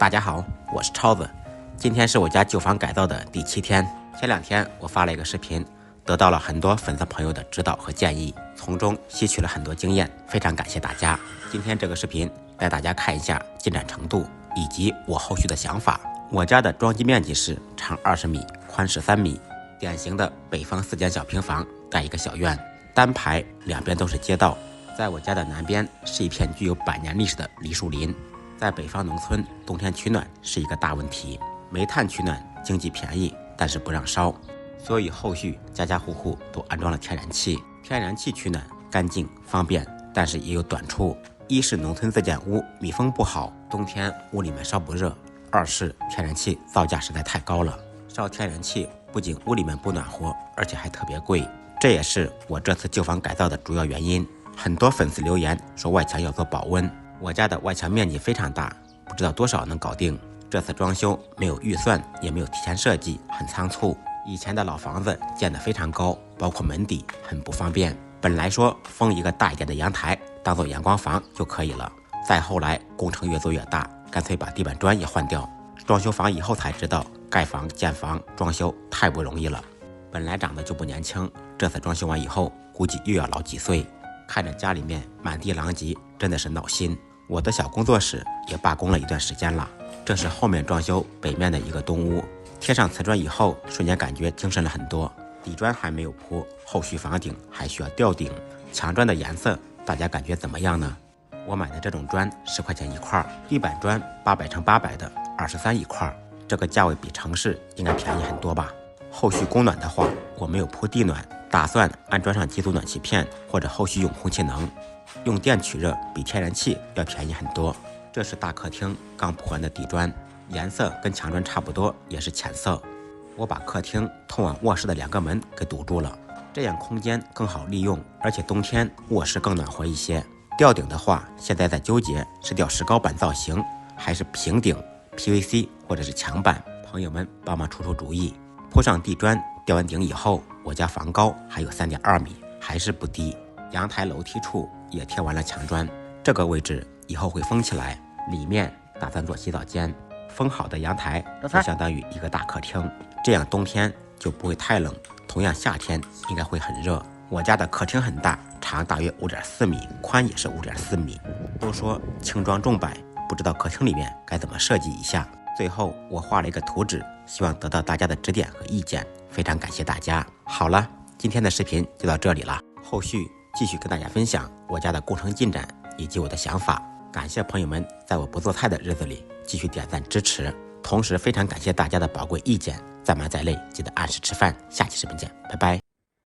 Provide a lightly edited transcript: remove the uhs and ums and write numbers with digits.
大家好，我是超子。今天是我家旧房改造的第7天。前2天我发了一个视频，得到了很多粉丝朋友的指导和建议，从中吸取了很多经验，非常感谢大家。今天这个视频带大家看一下进展程度以及我后续的想法。我家的装机面积是长20米，宽13米，典型的北方4间小平房，带一个小院，单排两边都是街道。在我家的南边是一片具有100年历史的梨树林。在北方农村，冬天取暖是一个大问题。煤炭取暖经济便宜，但是不让烧，所以后续家家户户都安装了天然气。天然气取暖干净方便，但是也有短处：一是农村自建屋密封不好，冬天屋里面烧不热；二是天然气造价实在太高了，烧天然气不仅屋里面不暖和，而且还特别贵。这也是我这次旧房改造的主要原因。很多粉丝留言说外墙要做保温，我家的外墙面积非常大，不知道多少能搞定。这次装修没有预算，也没有提前设计，很仓促。以前的老房子建得非常高，包括门底很不方便。本来说封一个大一点的阳台当做阳光房就可以了，再后来工程越做越大，干脆把地板砖也换掉。装修房以后才知道，盖房建房装修太不容易了，本来长得就不年轻，这次装修完以后估计又要老几岁。看着家里面满地狼藉，真的是闹心。我的小工作室也罢工了一段时间了。这是后面装修北面的一个东屋，贴上瓷砖以后，瞬间感觉精神了很多。底砖还没有铺，后续房顶还需要吊顶。墙砖的颜色大家感觉怎么样呢？我买的这种砖10块钱一块，地板砖800×800的23一块，这个价位比城市应该便宜很多吧。后续供暖的话，我没有铺地暖，打算安装上几组暖气片，或者后续用空气能。用电取热比天然气要便宜很多。这是大客厅刚铺完的地砖，颜色跟墙砖差不多，也是浅色。我把客厅通往卧室的2个门给堵住了，这样空间更好利用，而且冬天卧室更暖和一些。吊顶的话，现在在纠结是吊石膏板造型，还是平顶 PVC 或者是墙板，朋友们帮忙出出主意。铺上地砖，吊完顶以后，我家房高还有3.2米，还是不低。阳台楼梯处也贴完了墙砖，这个位置以后会封起来，里面打算做洗澡间。封好的阳台就相当于一个大客厅，这样冬天就不会太冷，同样夏天应该会很热。我家的客厅很大，长大约5.4米，宽也是5.4米。都说轻装重摆，不知道客厅里面该怎么设计一下。最后我画了一个图纸，希望得到大家的指点和意见，非常感谢大家。好了，今天的视频就到这里了，后续继续跟大家分享我家的工程进展以及我的想法。感谢朋友们在我不做菜的日子里继续点赞支持，同时非常感谢大家的宝贵意见。再忙再累，记得按时吃饭。下期视频见，拜拜。